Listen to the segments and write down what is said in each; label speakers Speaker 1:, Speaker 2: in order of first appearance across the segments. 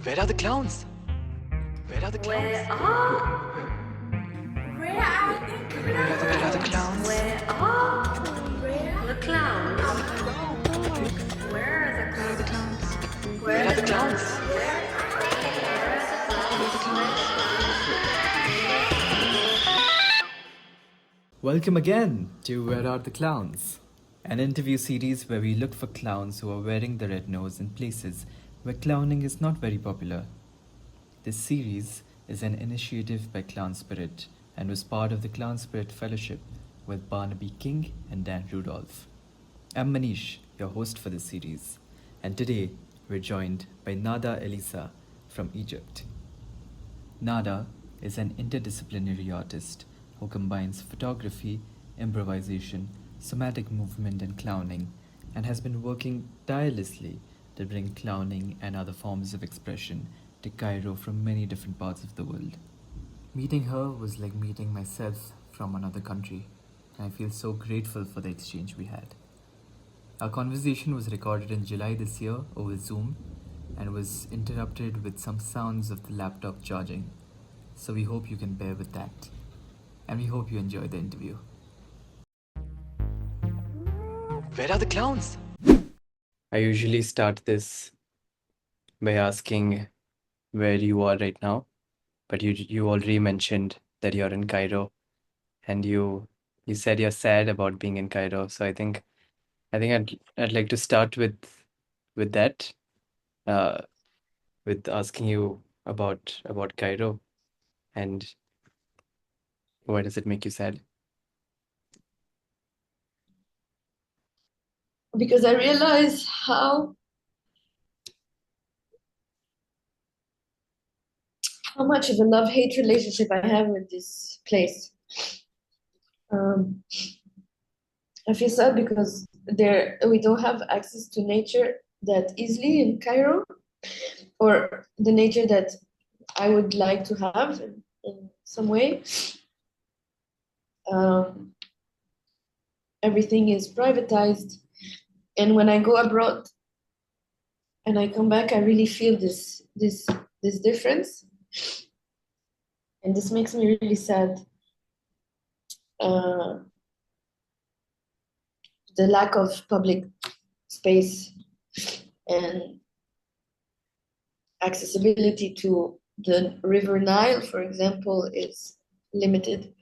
Speaker 1: Where are the clowns? Where are the clowns?
Speaker 2: Where are
Speaker 1: Where are the clowns?
Speaker 2: Where are the clowns? Where
Speaker 1: Where are the clowns?
Speaker 2: Where
Speaker 1: Where are the clowns?
Speaker 3: Welcome again to Where Are the Clowns? An interview series where we look for clowns who are wearing the red nose in places where clowning is not very popular. This series is an initiative by Clown Spirit and was part of the Clown Spirit Fellowship with Barnaby King and Dan Rudolph. I'm Manish, your host for this series, and today we're joined by Nada Elissa from Egypt. Nada is an interdisciplinary artist who combines photography, improvisation, somatic movement, and clowning, and has been working tirelessly to bring clowning and other forms of expression to Cairo from many different parts of the world. Meeting her was like meeting myself from another country, and I feel so grateful for the exchange we had. Our conversation was recorded in July this year over Zoom and was interrupted with some sounds of the laptop charging. So we hope you can bear with that. And we hope you enjoy the interview.
Speaker 1: Where are the clowns? I usually start this by asking where you are right now, but you already mentioned that you're in Cairo, and you said you're sad about being in Cairo. So I think I'd like to start with that, uh, with asking you about Cairo and why does it make you sad?
Speaker 2: Because I realize how much of a love-hate relationship I have with this place. I feel sad because we don't have access to nature that easily in Cairo, or the nature that I would like to have in some way. Everything is privatized, and when I go abroad and I come back, I really feel this difference, and this makes me really sad. The lack of public space and accessibility to the River Nile, for example, is limited.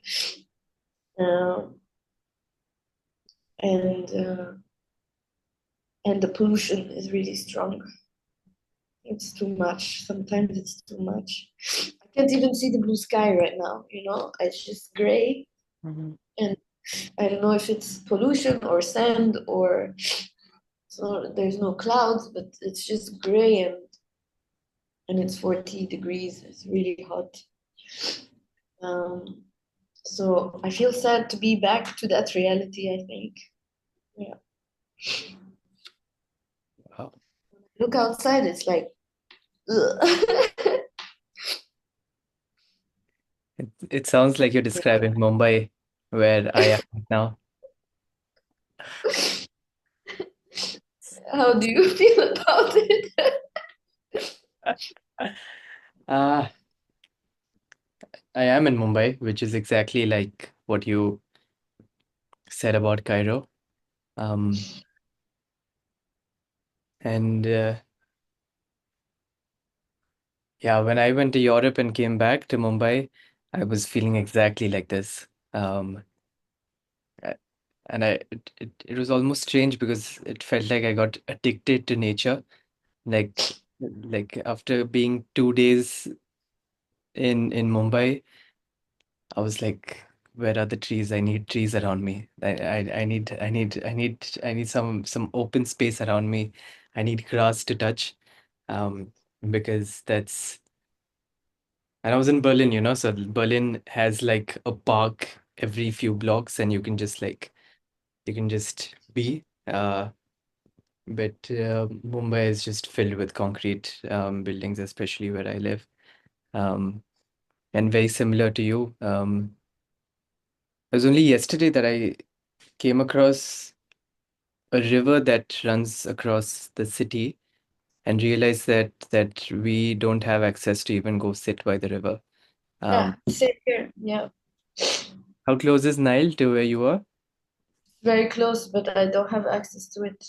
Speaker 2: And the pollution is really strong. It's too much. Sometimes it's too much. I can't even see the blue sky right now, it's just gray.
Speaker 1: Mhm.
Speaker 2: And I don't know if it's pollution or sand or so there's no clouds, but it's just gray and it's 40 degrees. It's really hot. So I feel sad to be back to that reality, I think. Yeah.
Speaker 1: Wow.
Speaker 2: Look outside, it's like,
Speaker 1: It sounds like you're describing Mumbai, where I am right now.
Speaker 2: how do you feel about it?
Speaker 1: Uh, I am in Mumbai, which is exactly like what you said about Cairo. Um, and yeah, when I went to Europe and came back to Mumbai, I was feeling exactly like this. Um, uh, and it was almost strange because it felt like I got addicted to nature. Like like after being 2 days in Mumbai, I was like, where are the trees? I need trees around me. I need some open space around me. I need grass to touch. Um, because that's and I was in Berlin, so Berlin has like a park every few blocks and you can just be. But Mumbai is just filled with concrete buildings, especially where I live. Um, and very similar to you. It was only yesterday that I came across a river that runs across the city, and realize that we don't have access to even go sit by the river.
Speaker 2: Yeah,
Speaker 1: Um,
Speaker 2: same here. Yeah,
Speaker 1: how close is Nile to where you are?
Speaker 2: very close, but I don't have access to it.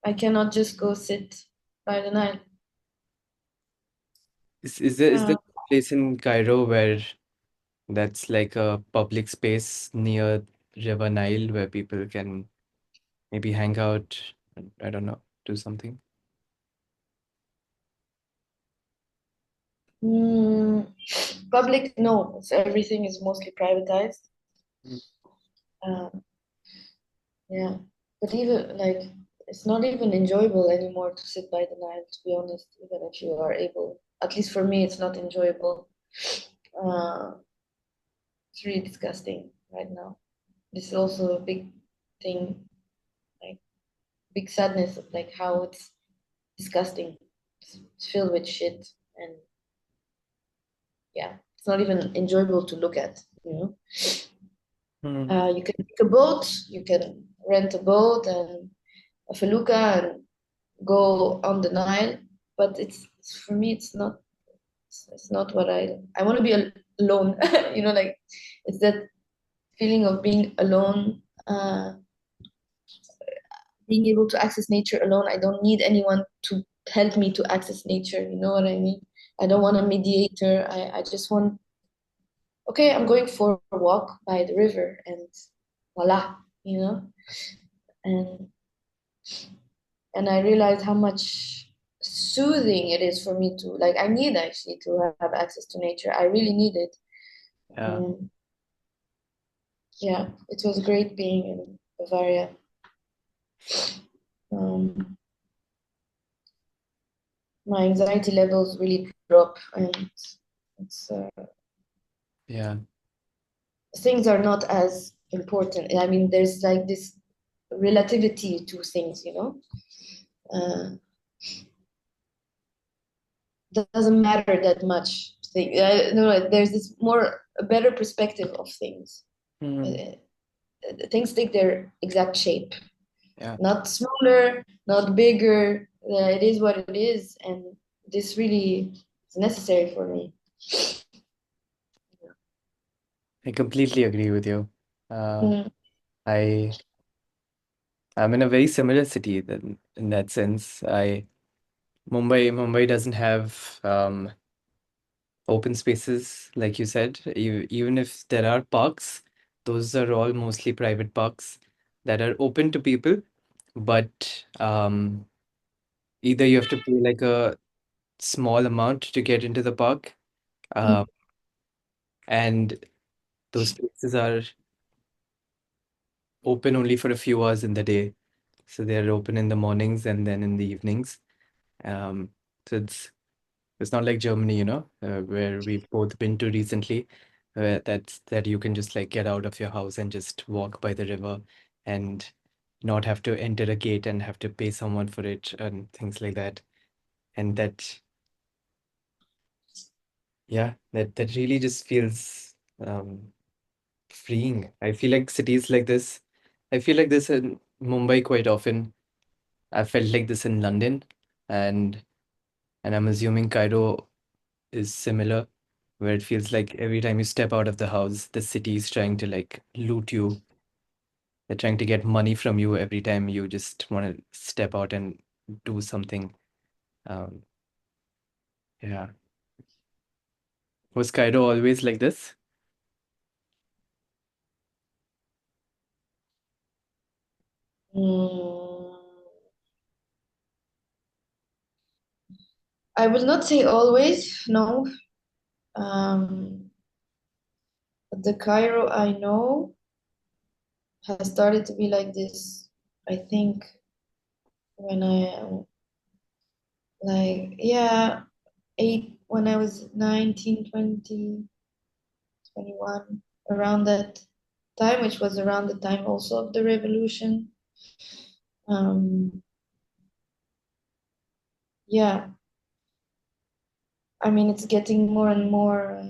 Speaker 2: I cannot just go sit by the Nile.
Speaker 1: Is there
Speaker 2: Uh,
Speaker 1: a place in Cairo where that's like a public space near River Nile where people can maybe hang out, I don't know, do something?
Speaker 2: mm, public, no. So everything is mostly privatized.
Speaker 1: Mm.
Speaker 2: Uh, yeah, but even like it's not even enjoyable anymore to sit by the Nile. To be honest, even if you are able, at least for me, it's not enjoyable. Uh, it's really disgusting right now. This is also a big thing, like big sadness of like how it's disgusting. It's filled with shit, and yeah, it's not even enjoyable to look at.
Speaker 1: Mm.
Speaker 2: You can take a boat, you can rent a boat and a felucca and go on the Nile, but for me, it's not what I want to be alone. Like it's that feeling of being alone, being able to access nature alone. I don't need anyone to help me to access nature. You know what I mean? I don't want a mediator. I just want, okay, I'm going for a walk by the river and voila, you know? And I realized how much soothing it is for me to like I need actually to have access to nature. I really need it.
Speaker 1: Yeah,
Speaker 2: And yeah, it was great being in Bavaria. Um, my anxiety levels really drop, and it's
Speaker 1: yeah,
Speaker 2: things are not as important. I mean, there's like this relativity to things, uh, doesn't matter that much. No, there's this more a better perspective of things.
Speaker 1: mm,
Speaker 2: Uh, Things take their exact shape,
Speaker 1: yeah.
Speaker 2: not smaller, not bigger. It is what it is, and this really is necessary for me.
Speaker 1: I completely agree with you. Uh,
Speaker 2: Mm,
Speaker 1: I I'm in a very similar city then in that sense. Mumbai doesn't have open spaces like you said. Even if there are parks, those are all mostly private parks that are open to people, but either you have to pay like a small amount to get into the park,
Speaker 2: mm,
Speaker 1: uh, and those places are open only for a few hours in the day. So they're open in the mornings and then in the evenings. Um, so it's not like Germany, where we've both been to recently, where that you can just like get out of your house and just walk by the river and not have to enter a gate and have to pay someone for it and things like that. And that, yeah, that really just feels freeing. I feel like cities like this, I feel like this in Mumbai quite often. I felt like this in London, and I'm assuming Cairo is similar, where it feels like every time you step out of the house, the city is trying to like loot you. They're trying to get money from you every time you just want to step out and do something. Um, yeah. Was Cairo always like this?
Speaker 2: mm. I will not say always, no. Um, but the Cairo I know has started to be like this, I think, when yeah, when I was 19, 20, 21, around that time, which was around the time also of the revolution. Um, yeah, I mean, it's getting more and more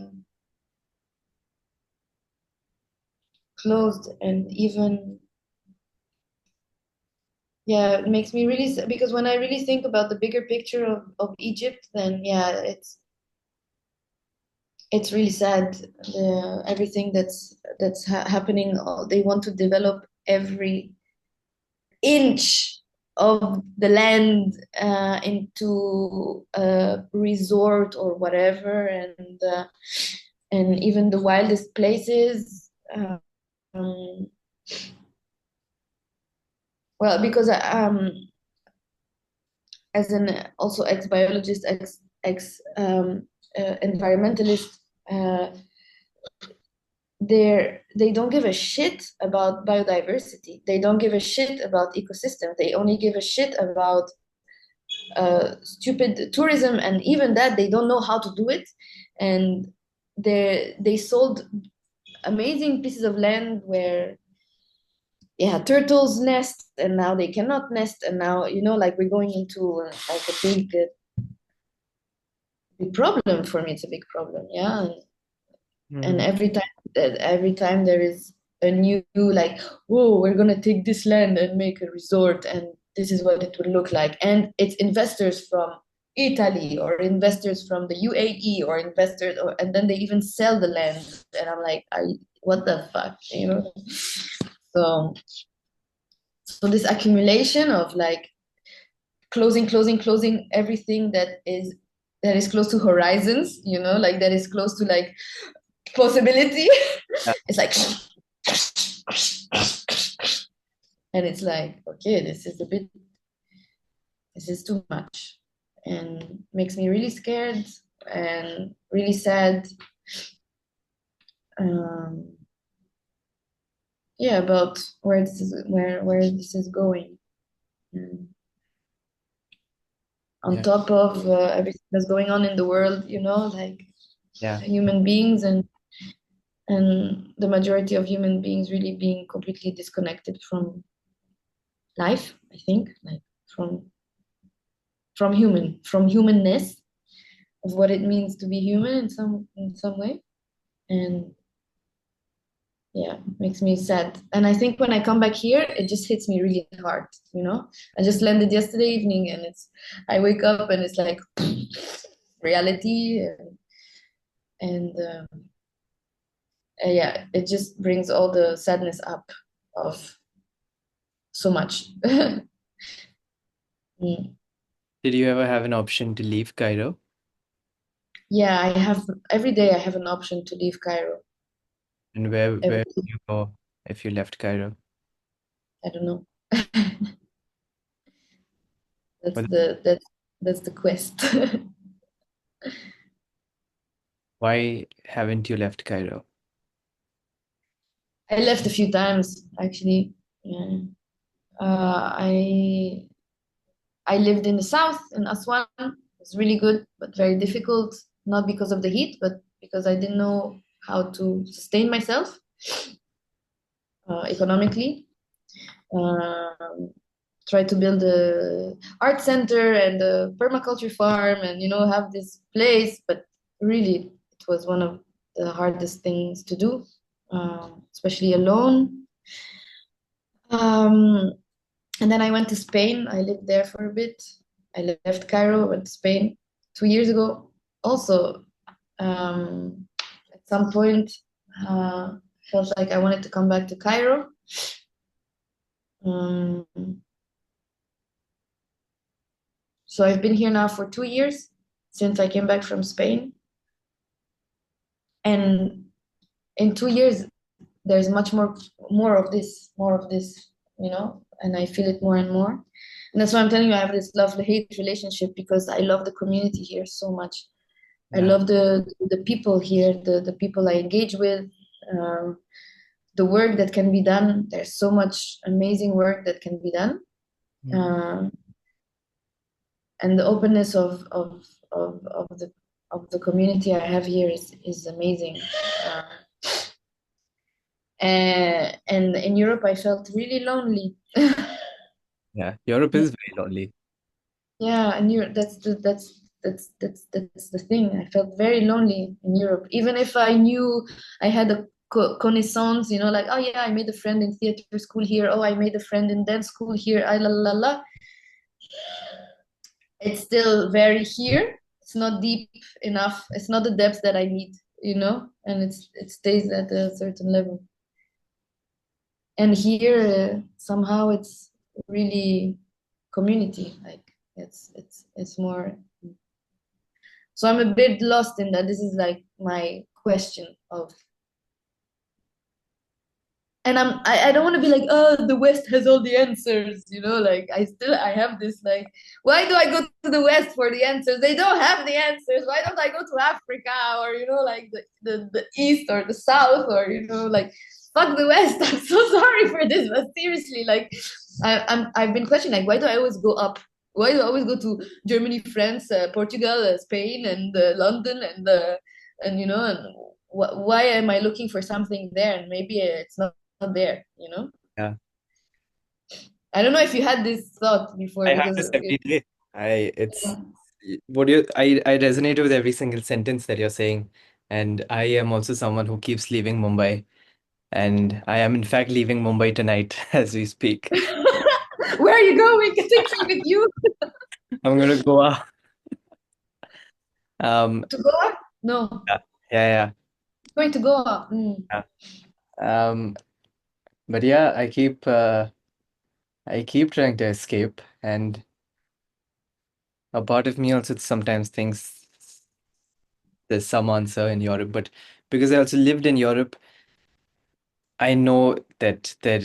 Speaker 2: closed, and even, yeah, it makes me really sad because when I really think about the bigger picture of Egypt, then yeah, it's really sad. Everything that's happening. They want to develop every inch of the land into a resort or whatever, and even the wildest places. Um, well, because as an also ex-biologist, environmentalist, uh, they don't give a shit about biodiversity. They don't give a shit about ecosystem. They only give a shit about stupid tourism, and even that they don't know how to do it. And they sold amazing pieces of land where yeah turtles nest, and now they cannot nest, and now like we're going into like a big problem. For me it's a big problem, yeah. And
Speaker 1: Mm.
Speaker 2: every time there is a new like, oh, we're gonna take this land and make a resort, and this is what it would look like, and it's investors from Italy or investors from the UAE or investors, and then they even sell the land, and I'm like, what the fuck, so this accumulation of like closing everything that is close to horizons, like that is close to like possibility.
Speaker 1: Yeah.
Speaker 2: It's like and it's like, okay, this is too much, and makes me really scared and really sad, um yeah, about where this is going. And on
Speaker 1: Yeah.
Speaker 2: top of everything that's going on in the world, like
Speaker 1: Yeah.
Speaker 2: human beings and the majority of human beings really being completely disconnected from life, I think, like from humanness, of what it means to be human in some way. And yeah, it makes me sad. And I think when I come back here, it just hits me really hard. I just landed yesterday evening, and I wake up and it's like reality, and yeah, it just brings all the sadness up of so much. Mm.
Speaker 1: Did you ever have an option to leave Cairo?
Speaker 2: Yeah, I have every day I have an option to leave Cairo.
Speaker 1: And where
Speaker 2: Every,
Speaker 1: would you go if you left Cairo?
Speaker 2: I don't know. That's
Speaker 1: Well,
Speaker 2: the quest.
Speaker 1: why haven't you left Cairo?
Speaker 2: I left a few times actually. Yeah. I lived in the south in Aswan. It was really good, but very difficult. Not because of the heat, but because I didn't know how to sustain myself economically. Um, Tried to build a art center and a permaculture farm, and have this place, but really it was one of the hardest things to do, especially alone. Um, and then I went to Spain. I lived there for a bit. I left Cairo, went to Spain 2 years ago. Also, at some point, felt like I wanted to come back to Cairo. Um, so I've been here now for 2 years since I came back from Spain. And in 2 years, there's much more of this, and I feel it more and more. And that's why I'm telling you, I have this love-hate relationship, because I love the community here so much. I
Speaker 1: Yeah.
Speaker 2: love the people here, the people I engage with, um, the work that can be done. There's so much amazing work that can be done,
Speaker 1: Mm.
Speaker 2: um, and the openness of the community I have here is amazing. Uh, and in Europe, I felt really lonely.
Speaker 1: Yeah. Europe is very lonely.
Speaker 2: Yeah, and Europe, that's the thing. I felt very lonely in Europe, even if I knew I had connaissance, like, oh yeah, I made a friend in theater school here. Oh, I made a friend in dance school here. I la la la. It's still very here. It's not deep enough. It's not the depth that I need, and it stays at a certain level. And here, somehow, it's really community. Like it's more. So I'm a bit lost in that. This is like my question of, and I don't want to be like, oh, the West has all the answers, like I have this, like, why do I go to the West for the answers? They don't have the answers. Why don't I go to Africa, or like the East or the South, or like, fuck the West. I'm so sorry for this, but seriously, like, I've been questioning, like, why do I always go up? Why do I always go to Germany, France, Portugal, Spain, and London, and why am I looking for something there, and maybe it's not there.
Speaker 1: Yeah.
Speaker 2: I don't know if you had this thought before,
Speaker 1: I have
Speaker 2: because
Speaker 1: this every day. It's I resonate with every single sentence that you're saying, and I am also someone who keeps leaving Mumbai, and I am in fact leaving Mumbai tonight as we speak.
Speaker 2: where are you going? Take me with you
Speaker 1: I'm gonna go out.
Speaker 2: to Goa. No,
Speaker 1: Yeah, yeah,
Speaker 2: going to Goa.
Speaker 1: yeah. But yeah, I keep trying to escape, and a part of me also sometimes thinks there's some answer in Europe, but because I also lived in Europe, I know that there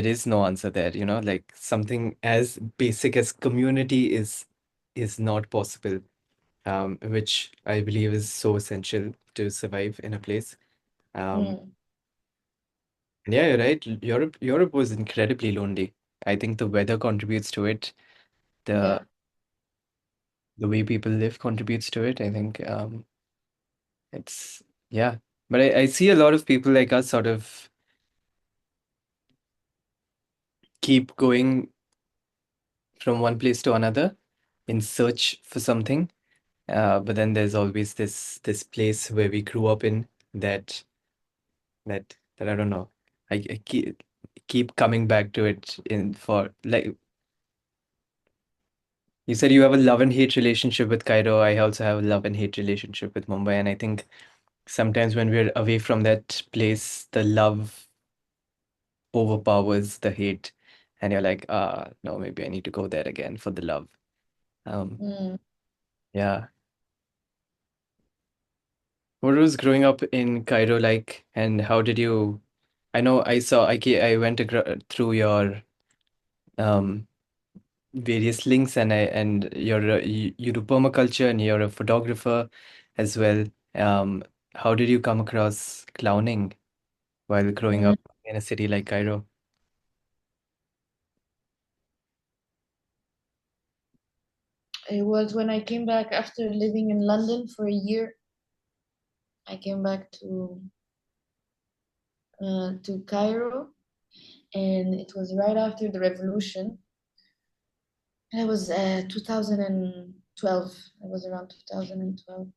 Speaker 1: is no answer there, like something as basic as community is not possible, which I believe is so essential to survive in a place. Um,
Speaker 2: Mm.
Speaker 1: and yeah, you're right. Europe was incredibly lonely. I think the weather contributes to it.
Speaker 2: Yeah.
Speaker 1: The the way people live contributes to it. I think it's yeah. But I see a lot of people like us sort of keep going from one place to another in search for something. But then there's always this place where we grew up in that I don't know. I keep coming back to it in for like you said you have a love and hate relationship with Cairo. I also have a love and hate relationship with Mumbai, and I think sometimes when we're away from that place, the love overpowers the hate, and you're like, no, maybe I need to go there again for the love. Um,
Speaker 2: Mm.
Speaker 1: yeah. What was growing up in Cairo like, and how did you? I know I went through your um various links, and you do permaculture and you're a photographer as well. Um, how did you come across clowning while growing
Speaker 2: Mm.
Speaker 1: up in a city like Cairo?
Speaker 2: It was when I came back after living in London for a year. I came back to Cairo, and it was right after the revolution. And it was 2012. It was around 2012.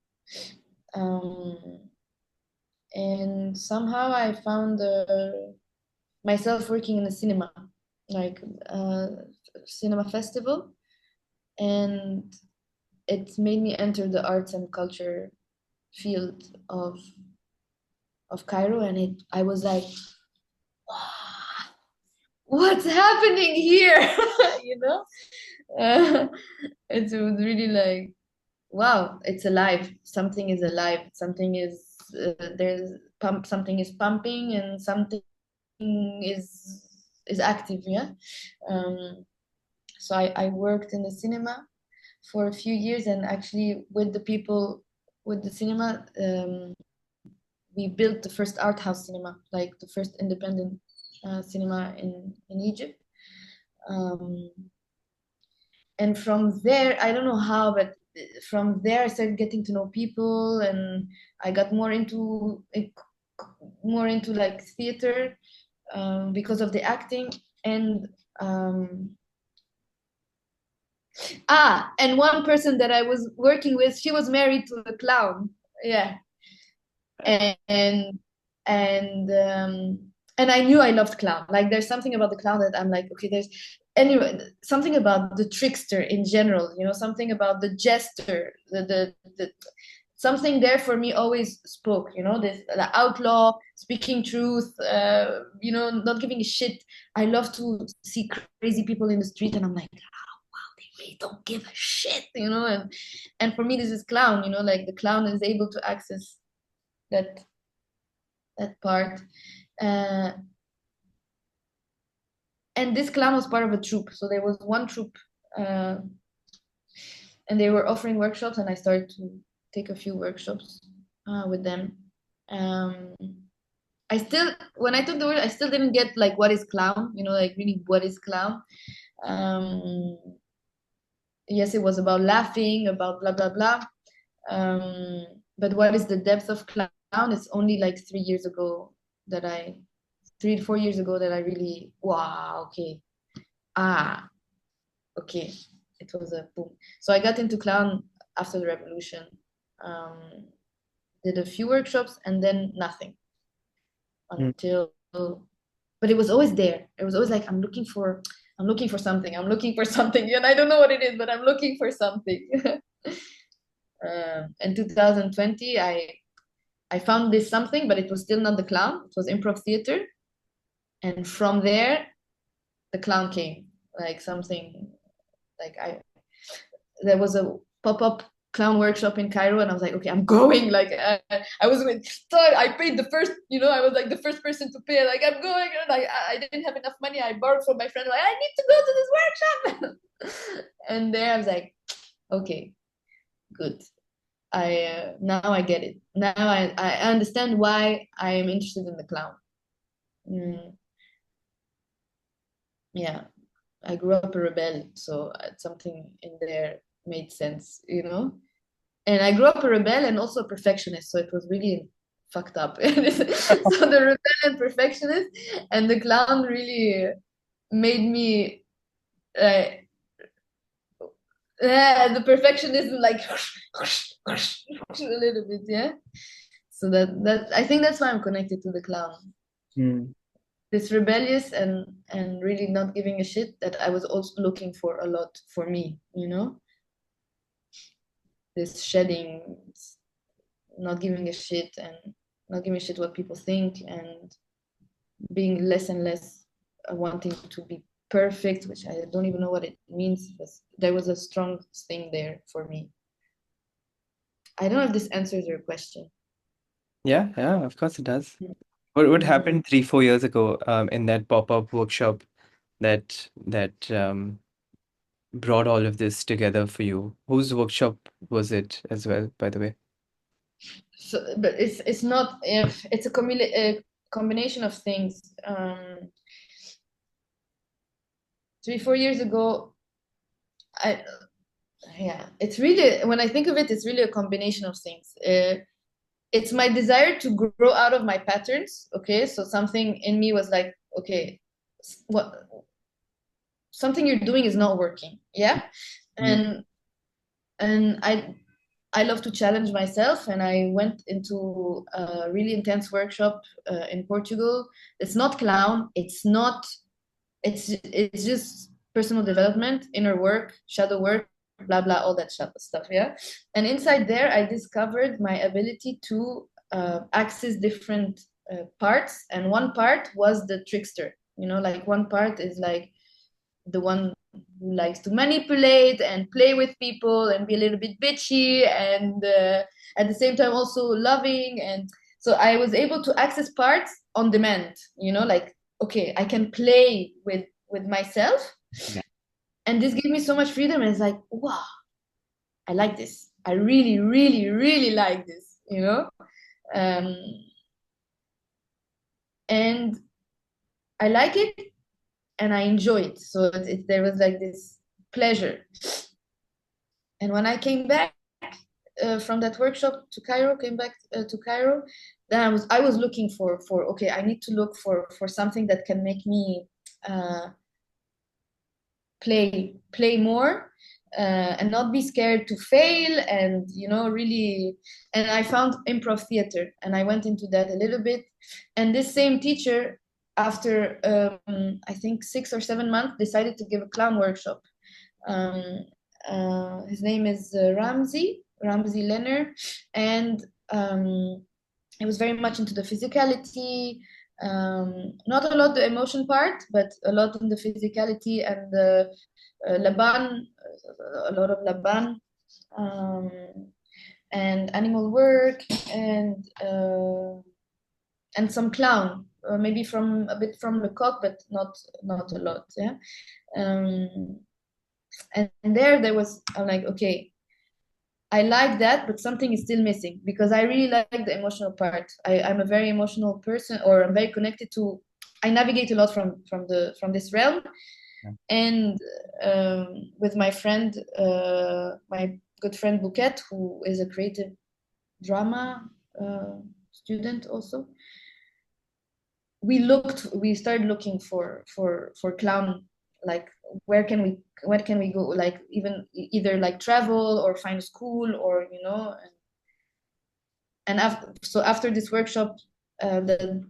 Speaker 2: Um, and somehow I found myself working in a cinema, like cinema festival, and it made me enter the arts and culture field of Cairo, and I was like, what's happening here? you know, uh, it was really like, wow, it's alive. Something is alive. Something is there's pump. Something is pumping, and something is active. Yeah. Um, so I worked in the cinema for a few years, and actually with the people with the cinema, we built the first art house cinema, like the first independent cinema in Egypt. Um, and from there, I don't know how, but from there I started getting to know people, and I got more into like theater, because of the acting. And um, and one person that I was working with, she was married to a clown. Yeah. and and I knew I loved clown. Like there's something about the clown that I'm like, okay, there's anyway something about the trickster in general, you know, something about the jester, the something there for me always spoke, you know, this the outlaw speaking truth, you know, not giving a shit. I love to see crazy people in the street, and I'm like, oh, wow, they really don't give a shit, you know. And for me, this is clown, you know, like the clown is able to access that part. Uh, and this clown was part of a troupe, so there was one troupe, and they were offering workshops, and I started to take a few workshops with them. I still, when I took the word, I still didn't get like what is clown, you know, like really what is clown. Yes, it was about laughing, about blah blah blah. But what is the depth of clown? It's only like 3 years ago that 4 years ago that I really, wow, okay, okay, it was a boom. So I got into clown after the revolution. Did a few workshops and then nothing until, but it was always there. It was always like, I'm looking for something. I'm looking for something, and I don't know what it is, but I'm looking for something. In 2020, I found this something, but it was still not the clown. It was improv theater, and from there, the clown came. Like something, like there was a pop-up clown workshop in Cairo, and I was like, okay, I'm going. Like I was with, I paid the first, you know, I was like the first person to pay. Like I'm going, and I didn't have enough money. I borrowed from my friend. Like I need to go to this workshop, and there I was like, okay, good. Now I get it. Now I understand why I am interested in the clown. Yeah, I grew up a rebel, so something in there made sense, you know. And I grew up a rebel and also a perfectionist, so it was really fucked up. So the rebel and perfectionist, and the clown really made me the perfectionism, like a little bit, yeah. So that I think that's why I'm connected to the clown. This rebellious and really not giving a shit that I was also looking for a lot for me, you know. This shedding, not giving a shit, and not giving a shit what people think, and being less and less wanting to be perfect, which I don't even know what it means, but there was a strong thing there for me. I don't know if this answers your question.
Speaker 1: Yeah, of course it does. What happened 3-4 years ago in that pop-up workshop that brought all of this together for you? Whose workshop was it as well, by the way?
Speaker 2: So, but it's not, if it's a combination of things. 3-4 years ago, it's really, when I think of it, it's really a combination of things. It's my desire to grow out of my patterns. Okay, so something in me was like, okay, what something you're doing is not working. Yeah. And I love to challenge myself, and I went into a really intense workshop in Portugal. It's not clown. It's just personal development, inner work, shadow work, blah blah, all that stuff. Yeah. And inside there, I discovered my ability to access different parts, and one part was the trickster. You know, like one part is like the one who likes to manipulate and play with people and be a little bit bitchy, and at the same time also loving. And so I was able to access parts on demand, you know, like, okay, I can play with myself.
Speaker 1: Yeah.
Speaker 2: And this gave me so much freedom, and it's like, wow, I like this. I really really really like this, you know. And I like it, and I enjoy it. So there was like this pleasure. And when I came back from that workshop to Cairo, then I was looking for okay, I need to look for something that can make me play more, and not be scared to fail, and really. And I found improv theater, and I went into that a little bit. And this same teacher, after I think 6 or 7 months, decided to give a clown workshop. um, his name is Ramsey Lenner, and he was very much into the physicality, not a lot the emotion part, but a lot in the physicality and the Laban, a lot of Laban, um, and animal work, and some clown, maybe from a bit from Lecoq, but not a lot. Yeah. And there was, I'm like, okay, I like that, but something is still missing, because I really like the emotional part. I'm a very emotional person, or I'm very connected to. I navigate a lot from this realm,
Speaker 1: Yeah.
Speaker 2: and with my friend, my good friend Bouquet, who is a creative drama student also. We started looking for clown, like where can we go, like even either like travel or find a school, or and after this workshop, in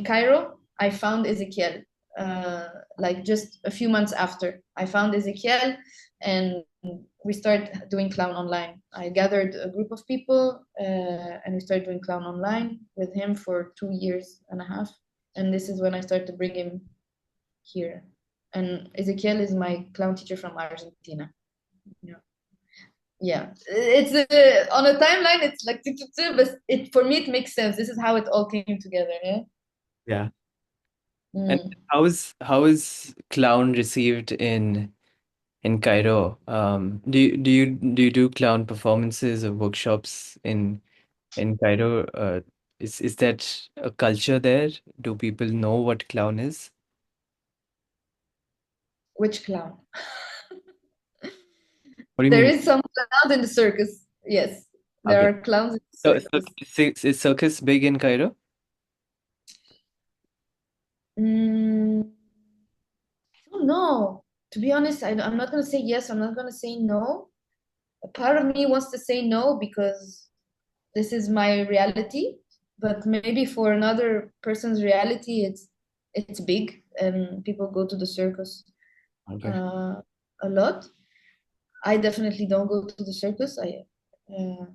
Speaker 2: Cairo, I found Ezekiel. Like just a few months after, I found Ezekiel, and we started doing clown online. I gathered a group of people, and we started doing clown online with him for 2 years and a half. And this is when I started to bring him here. And Ezekiel is my clown teacher from Argentina. Yeah. Yeah, it's on a timeline. It's like, but for me it makes sense. This is how it all came together. Yeah.
Speaker 1: Yeah. And
Speaker 2: Mm.
Speaker 1: how is clown received in Cairo? Do you do clown performances or workshops in Cairo? Is that a culture there? Do people know what clown is?
Speaker 2: Which clown?
Speaker 1: What do you
Speaker 2: There
Speaker 1: mean?
Speaker 2: is some clowns in the circus. Yes, there
Speaker 1: Okay.
Speaker 2: are clowns in the
Speaker 1: So
Speaker 2: circus.
Speaker 1: is circus big in Cairo?
Speaker 2: Mm, I don't know. To be honest, I'm not gonna say yes. I'm not gonna say no. A part of me wants to say no because this is my reality, but maybe for another person's reality, it's big, and people go to the circus
Speaker 1: Okay.
Speaker 2: uh, a lot. I definitely don't go to the circus. Uh,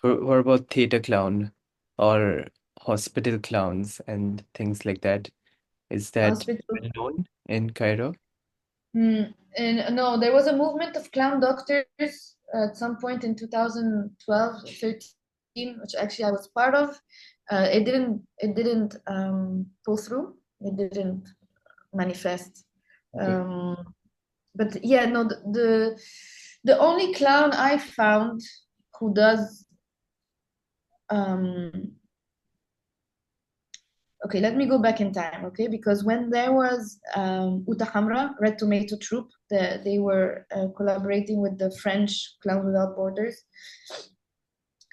Speaker 1: What about theater clown or hospital clowns and things like that? Is that
Speaker 2: hospital.
Speaker 1: well known in Cairo?
Speaker 2: And no, there was a movement of clown doctors at some point in 2012, 13, which actually I was part of. It didn't pull through. It didn't manifest.
Speaker 1: Okay.
Speaker 2: Um, but yeah, no, the only clown I found who does um, okay, let me go back in time, okay? Because when there was Uta Hamra, Red Tomato Troupe, they were collaborating with the French Clowns Without Borders.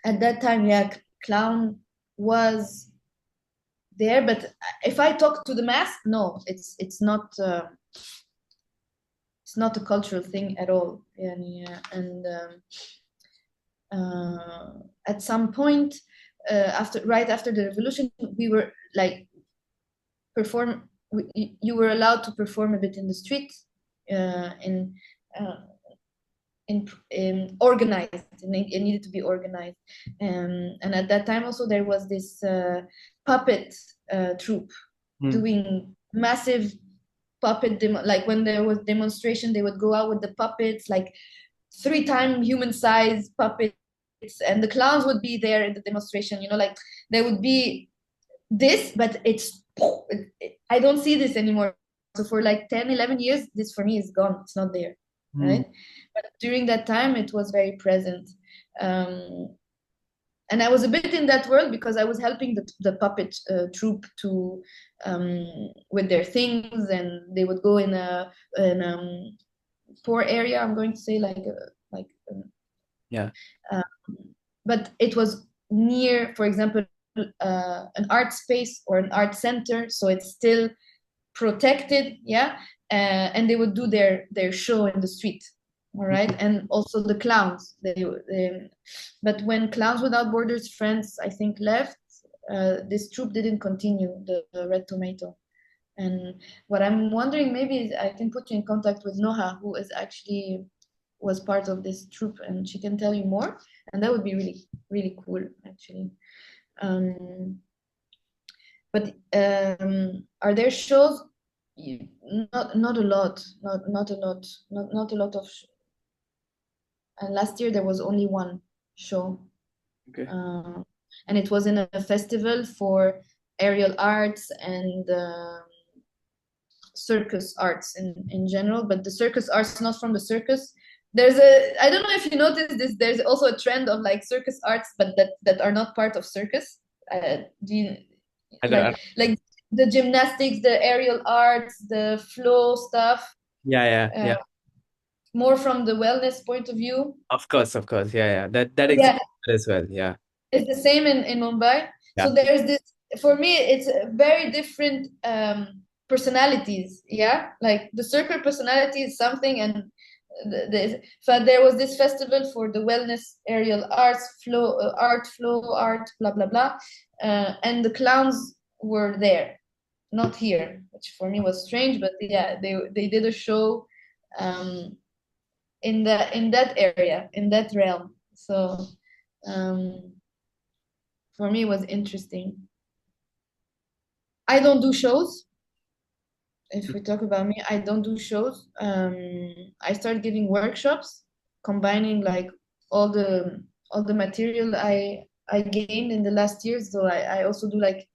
Speaker 2: At that time, yeah, clown was there, but if I talk to the mass, no, it's not a cultural thing at all. And at some point, right after the revolution, we were like perform. You were allowed to perform a bit in the street, uh, in uh, in organized. It needed to be organized, and at that time also there was this puppet troupe
Speaker 1: Hmm.
Speaker 2: doing massive like when there was demonstration, they would go out with the puppets, like 3 times human size puppets, and the clowns would be there in the demonstration. Like there would be this, but I don't see this anymore. So for like 10, 11 years, this for me is gone. It's not there,
Speaker 1: Hmm.
Speaker 2: right? But during that time, it was very present. Um, and I was a bit in that world because I was helping the puppet troupe to with their things, and they would go in a poor area. I'm going to say like
Speaker 1: Yeah.
Speaker 2: um, but it was near, for example, an art space or an art center, so it's still protected. Yeah. and they would do their show in the street. All right, and also the clowns. But when Clowns Without Borders friends, I think, left, this troupe didn't continue, the Red Tomato. And what I'm wondering, maybe is I can put you in contact with Noha, who is actually was part of this troupe, and she can tell you more. And that would be really, really cool, actually. But are there shows? Not a lot, not a lot, not a lot of. And last year there was only one show.
Speaker 1: Okay.
Speaker 2: And it was in a festival for aerial arts and circus arts in general, but the circus arts not from the circus. I don't know if you noticed this, there's also a trend of like circus arts, but that are not part of circus. Do you
Speaker 1: I don't,
Speaker 2: like the gymnastics, the aerial arts, the flow stuff,
Speaker 1: yeah.
Speaker 2: more from the wellness point of view?
Speaker 1: Of course. Yeah. That
Speaker 2: Yeah,
Speaker 1: exists as well. Yeah.
Speaker 2: it's the same in Mumbai.
Speaker 1: Yeah.
Speaker 2: So there's this, for me, it's very different personalities. Yeah, like the circle personality is something, and so there was this festival for the wellness, aerial arts, flow art, blah blah blah, and the clowns were there, not here, which for me was strange. But yeah, they did a show in that area, in that realm. So for me, it was interesting. I don't do shows. If we talk about me, I don't do shows. I started giving workshops, combining like all the material I gained in the last years. So I also do like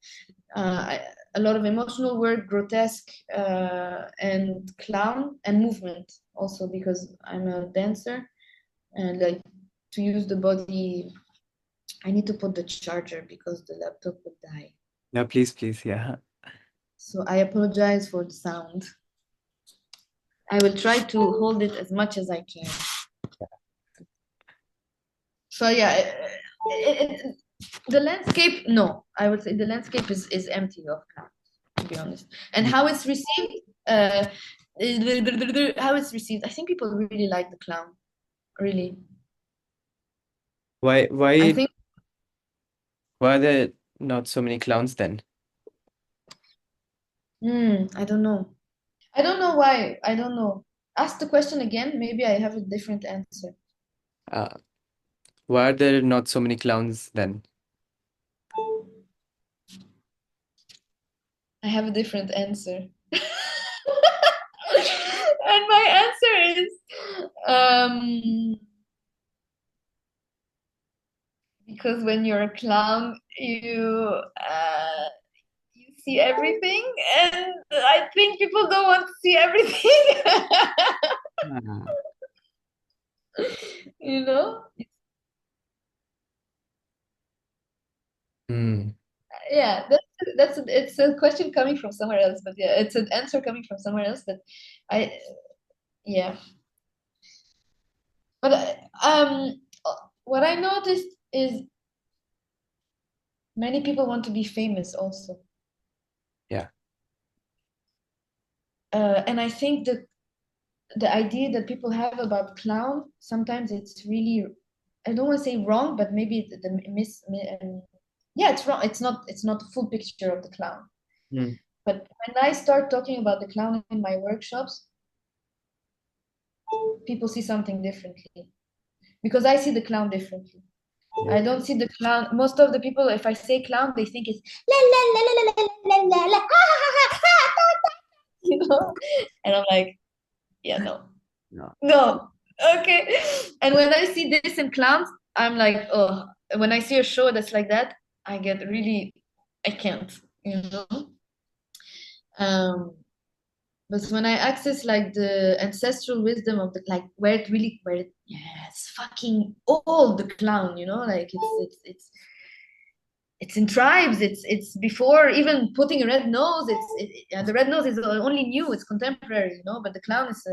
Speaker 2: a lot of emotional work, grotesque, and clown and movement also, because I'm a dancer, and like to use the body. I need to put the charger because the laptop will die.
Speaker 1: No, please, yeah.
Speaker 2: So I apologize for the sound. I will try to hold it as much as I can. So yeah, the landscape, no, I would say the landscape is empty of clowns, to be honest. And how it's received, how it's received, I think people really like the clown, really.
Speaker 1: Why
Speaker 2: I think
Speaker 1: are there not so many clowns then?
Speaker 2: I don't know. I don't know why. I don't know. Ask the question again. Maybe I have a different answer.
Speaker 1: Why are there not so many clowns then?
Speaker 2: I have a different answer. And my answer is because when you're a clown, you see everything, and I think people don't want to see everything. You know? Yeah, it's a question coming from somewhere else, but yeah, it's an answer coming from somewhere else. But yeah. But what I noticed is many people want to be famous also.
Speaker 1: Yeah.
Speaker 2: And I think that the idea that people have about clown, sometimes it's really, I don't want to say wrong, but maybe yeah, it's wrong. It's not a full picture of the clown. But when I start talking about the clown in my workshops, people see something differently, because I see the clown differently. I don't see the clown. Most of the people, if I say clown, they think it's la la la la la la la la, you know, and I'm like, yeah, no, okay. And when I see this in clowns, I'm like, oh. When I see a show that's like that, I get really, I can't, you know. But when I access like the ancestral wisdom of the, like where it's fucking old, the clown, you know, like it's in tribes. It's before even putting a red nose. The red nose is only new. It's contemporary, you know. But the clown is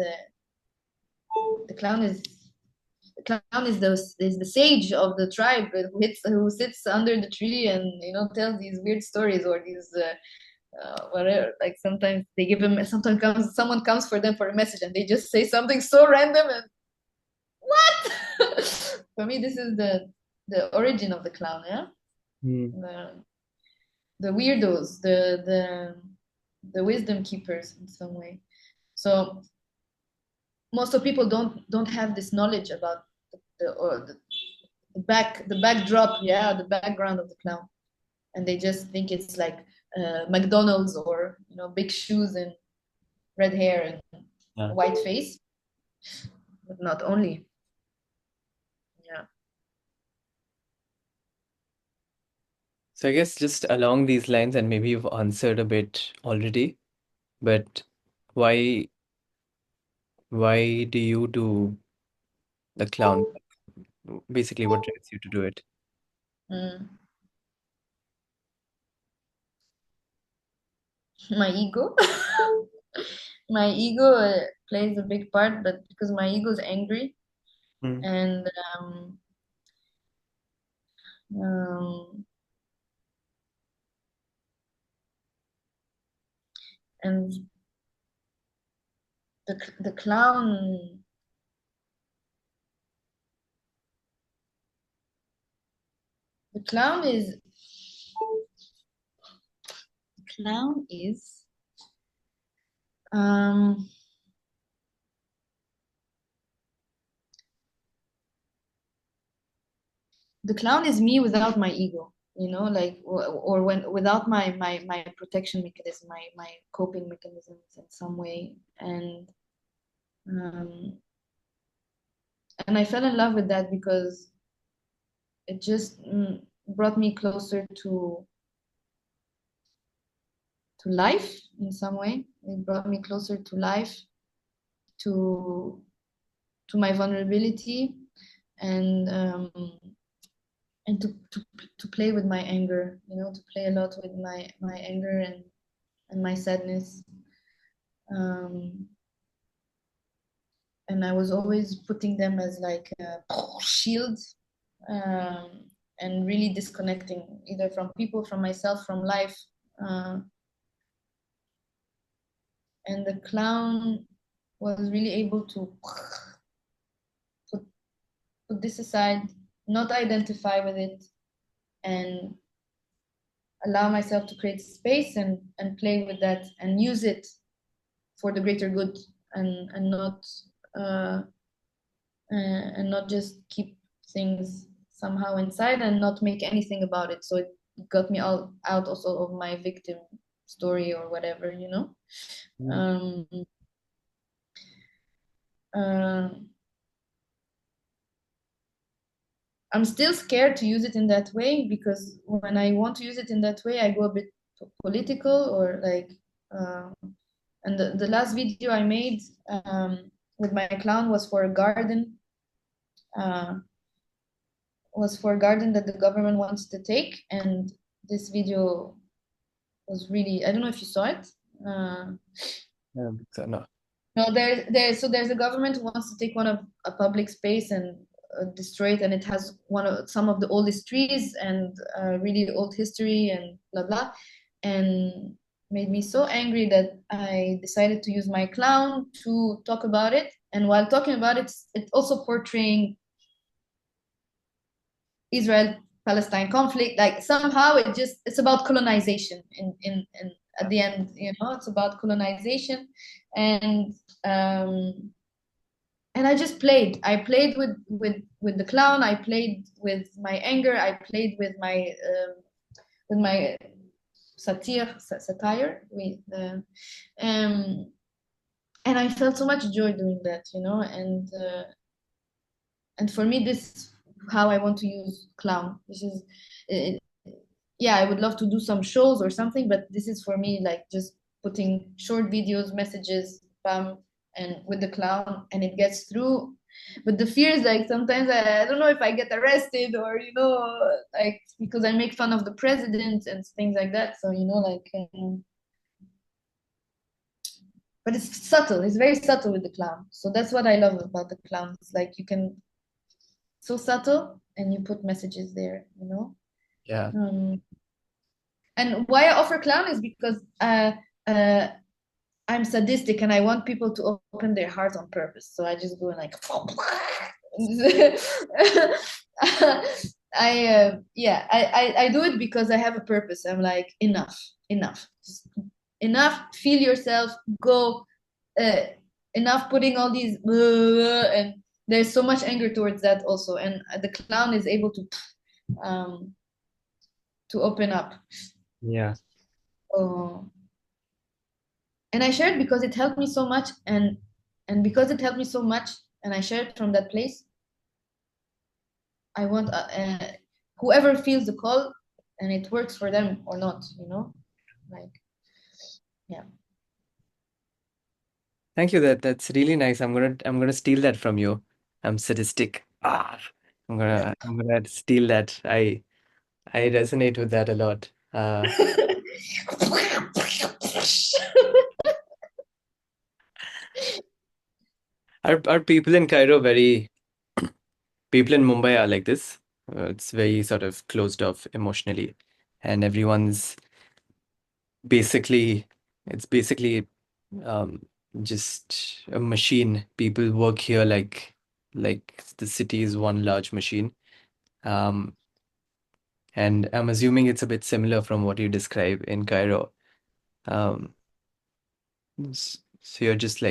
Speaker 2: the sage of the tribe who sits under the tree and, you know, tells these weird stories, or these whatever. Like sometimes they give them. Sometimes someone comes for them for a message, and they just say something so random and what? For me, this is the origin of the clown. Yeah,
Speaker 1: Mm.
Speaker 2: the weirdos, the wisdom keepers in some way. So most of people don't have this knowledge about the backdrop, yeah, the background of the clown, and they just think it's like McDonald's or big shoes and red hair and
Speaker 1: Yeah.
Speaker 2: white face, but not only. Yeah.
Speaker 1: So I guess just along these lines, and maybe you've answered a bit already, but why why do you do the clown? Basically, what drives you to do it?
Speaker 2: Mm. My ego. My ego plays a big part, but because my ego is angry
Speaker 1: Mm.
Speaker 2: and um, and the clown the clown is um the clown is me without my ego, like or when without my protection mechanism, my coping mechanisms in some way, um and I fell in love with that because it just brought me closer to life in some way. It brought me closer to life, to my vulnerability, and to play with my anger, to play a lot with my anger and my sadness. Um, and I was always putting them as like a shield, um, and really disconnecting either from people, from myself, from life. Uh, and the clown was really able to put, put this aside, not identify with it, and allow myself to create space and play with that and use it for the greater good, and not uh, and not just keep things somehow inside and not make anything about it. So it got me out also of my victim story or whatever.
Speaker 1: Mm.
Speaker 2: Um, uh, I'm still scared to use it in that way because when I want to use it in that way, I go a bit political or like. And the last video I made with my clown was for a garden. Uh, was for a garden that the government wants to take, and this video was really, I don't know if you saw it.
Speaker 1: Yeah, so no.
Speaker 2: No, there's a government who wants to take one of a public space and destroy it, and it has some of the oldest trees and really old history and blah blah, and made me so angry that I decided to use my clown to talk about it. And while talking about it, it's also portraying Israel Palestine conflict. Like somehow it's about colonization in at the end, it's about colonization, and um, and I just played. I played with the clown. I played with my anger. I played with my satire. Um, and I felt so much joy doing that, and for me, this is how I want to use clown. This is, it, yeah, I would love to do some shows or something, but this is for me like just putting short videos, messages, bam, and with the clown, and it gets through. But the fear is like sometimes I don't know if I get arrested or like because I make fun of the president and things like that. So like, but it's subtle. It's very subtle with the clown. So that's what I love about the clown. It's like you can so subtle and you put messages there.
Speaker 1: Yeah.
Speaker 2: Um, And why I offer clown is because I'm sadistic and I want people to open their hearts on purpose. So I just go and like I do it because I have a purpose. I'm like enough, just enough. Feel yourself, go. Enough putting all these and there's so much anger towards that also, and the clown is able um to open up.
Speaker 1: Yeah.
Speaker 2: Oh. And I shared because it helped me so much, and because it helped me so much, and I shared from that place. I want whoever feels the call, and it works for them or not, like yeah.
Speaker 1: Thank you. That's really nice. I'm gonna steal that from you. I'm sadistic. I'm gonna steal that. I resonate with that a lot. Are people in Cairo very people in Mumbai are like this? It's very sort of closed off emotionally, and everyone's basically it's basically um, just a machine. People work here like the city is one large machine. Um, and I'm assuming it's a bit similar from what you describe in Cairo. Um, so you're just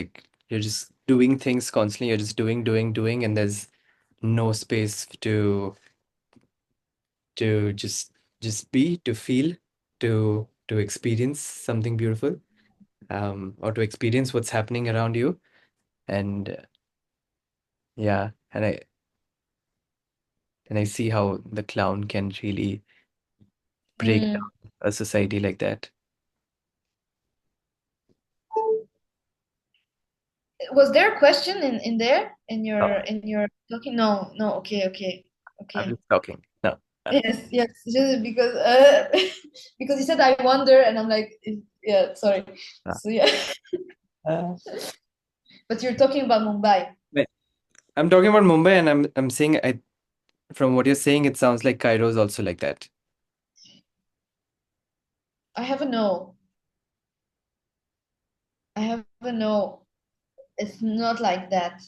Speaker 1: doing things constantly. You're just doing, and there's no space to just be, to feel, to experience something beautiful, or to experience what's happening around you. And yeah, and I see how the clown can really break
Speaker 2: Mm.
Speaker 1: down a society like that.
Speaker 2: Was there a question in there in
Speaker 1: Oh,
Speaker 2: your talking? No,
Speaker 1: I'm
Speaker 2: okay.
Speaker 1: just talking. No.
Speaker 2: Yes, just because because you said I wonder, and I'm like, yeah, sorry.
Speaker 1: Uh,
Speaker 2: So yeah,
Speaker 1: uh,
Speaker 2: but you're talking about Mumbai.
Speaker 1: but I'm talking about Mumbai, and I'm saying from what you're saying, it sounds like Cairo is also like that.
Speaker 2: I have a no. I have a no. It's not like that.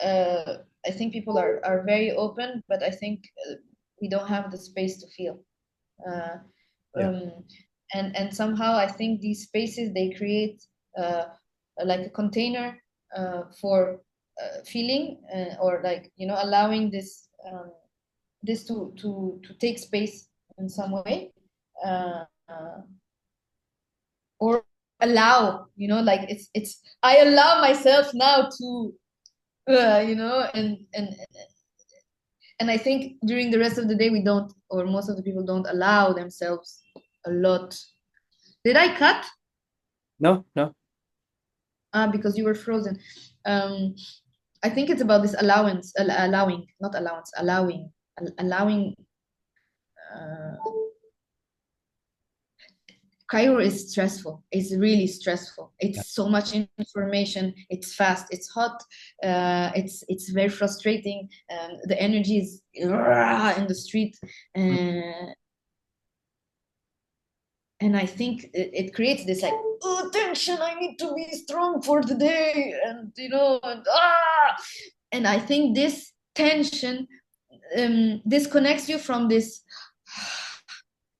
Speaker 2: I think people are very open, but I think we don't have the space to feel. Uh,
Speaker 1: Yeah.
Speaker 2: um, and somehow I think these spaces they create uh, like a container for feeling or like allowing this to take space in some way or allow like it's I allow myself now to and I think during the rest of the day we don't, or most of the people don't allow themselves a lot. Did I cut?
Speaker 1: No, no.
Speaker 2: Because you were frozen. Um, I think it's about this allowance, allowing, not allowance, allowing. Uh, Cairo is stressful. It's really stressful.
Speaker 1: Yeah.
Speaker 2: It's so much information. It's fast. It's hot. It's very frustrating. The energy is in the street,
Speaker 1: Mm.
Speaker 2: and I think it creates this like tension. I need to be strong for the day, and I think this tension disconnects you from this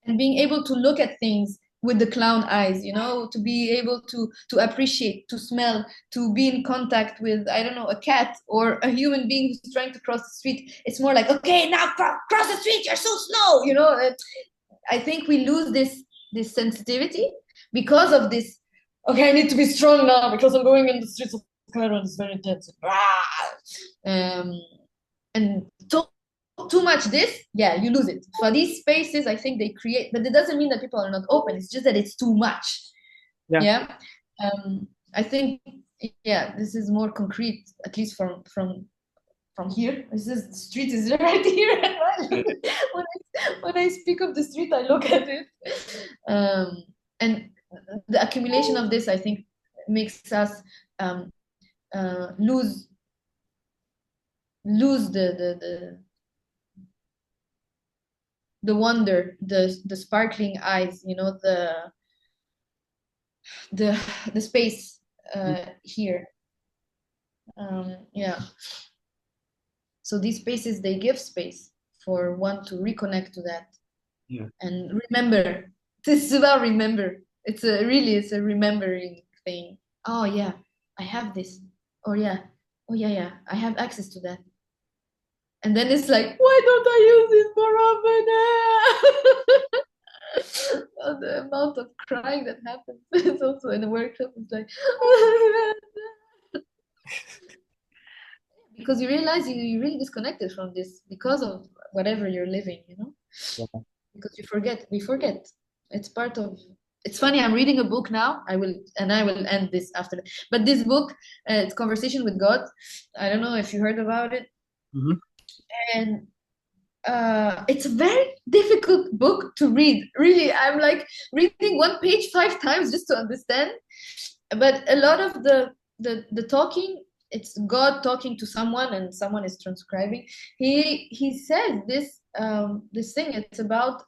Speaker 2: and being able to look at things with the clown eyes, to be able to appreciate, to smell, to be in contact with, I don't know, a cat or a human being who's trying to cross the street. It's more like, okay, now cross the street, you're so slow, I think we lose this sensitivity because of this. Okay, I need to be strong now because I'm going in the streets of Cairo and it's very intense. And too much this, yeah, you lose it. For these spaces, I think they create, but it doesn't mean that people are not open. It's just that it's too much.
Speaker 1: Yeah.
Speaker 2: Yeah. I think, yeah, this is more concrete, at least from here. This is the street is right here. When I speak of the street, I look at it. And the accumulation of this, I think, makes us um, lose the the wonder, the sparkling eyes, you know, the space here. Yeah. So these spaces, they give space for one to reconnect to that.
Speaker 1: Yeah.
Speaker 2: And remember. This is about remember. It's a remembering thing. Oh yeah, I have this. Oh yeah. Oh yeah, yeah. I have access to that. And then it's like, why don't I use this more often? Oh, the amount of crying that happens. It's also in the workshop. It's like, because you realize you're really disconnected from this because of whatever you're living, you know?
Speaker 1: Yeah.
Speaker 2: Because we forget. It's part of. It's funny. I'm reading a book now. I will end this after that. But this book, it's Conversation with God. I don't know if you heard about it.
Speaker 1: Mhm.
Speaker 2: And it's a very difficult book to read. Really, I'm like reading one page 5 times just to understand. But a lot of the talking, it's God talking to someone, and someone is transcribing. He says this thing. It's about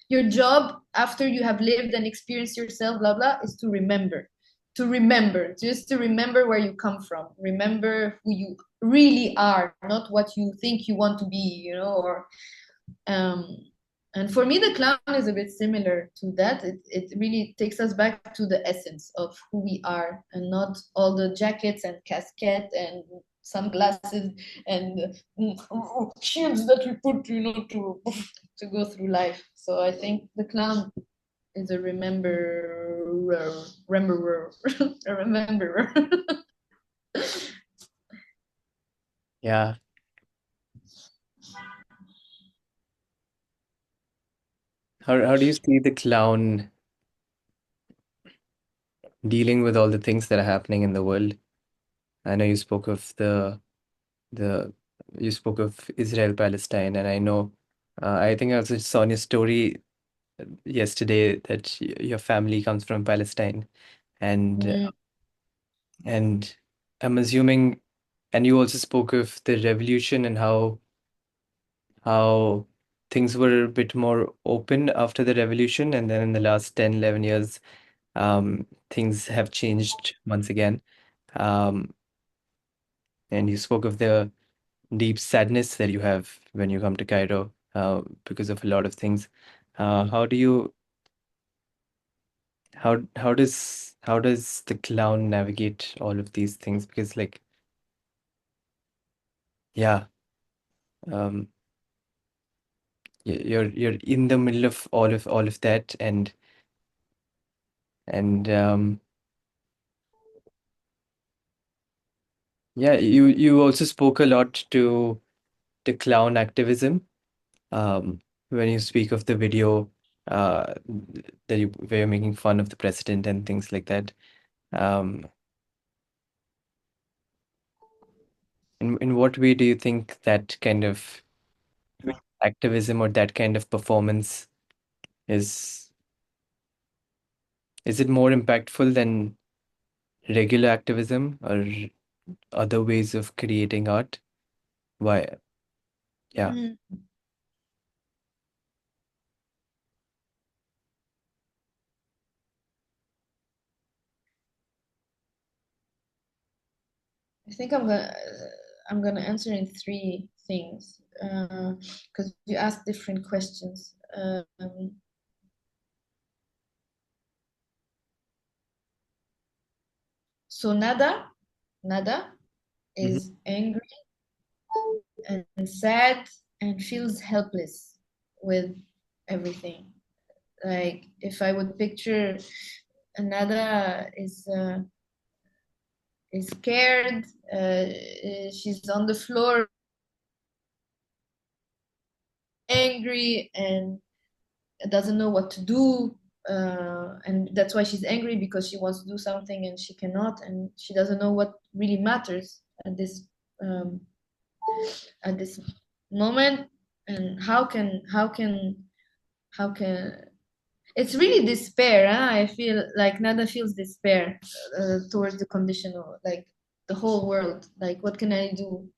Speaker 2: your job after you have lived and experienced yourself. Blah blah is to remember. To remember, just to remember where you come from, remember who you really are, not what you think you want to be, you know, or um, and for me, the clown is a bit similar to that. It really takes us back to the essence of who we are, and not all the jackets and casquette and sunglasses and shields that we put, you know, to go through life. So I think the clown is a rememberer, a rememberer.
Speaker 1: Yeah. How do you see the clown dealing with all the things that are happening in the world? I know you spoke of the you spoke of Israel Palestine, and I know I think I also saw in your story yesterday that your family comes from Palestine, and
Speaker 2: Mm,
Speaker 1: and I'm assuming, and you also spoke of the revolution and how things were a bit more open after the revolution, and then in the last 10, 11 years, things have changed once again. Um, and you spoke of the deep sadness that you have when you come to Cairo, because of a lot of things. How do you how does the clown navigate all of these things? Because like, yeah, um, you're in the middle of all of that, and yeah, you also spoke a lot to the clown activism, when you speak of the video that you where you're making fun of the president and things like that. Um, in what way do you think that kind of activism or that kind of performance is is it more impactful than regular activism or other ways of creating art? Why? Yeah.
Speaker 2: mm. I think I'm gonna answer in three things because you asked different questions. So Nada
Speaker 1: Mhm.
Speaker 2: is angry and sad and feels helpless with everything. Like if I would picture Nada is scared, she's on the floor angry and doesn't know what to do, and that's why she's angry, because she wants to do something and she cannot, and she doesn't know what really matters um, at this moment. And how can it's really despair, huh? I feel like Nada feels despair towards the condition, or like the whole world. Like, what can I do?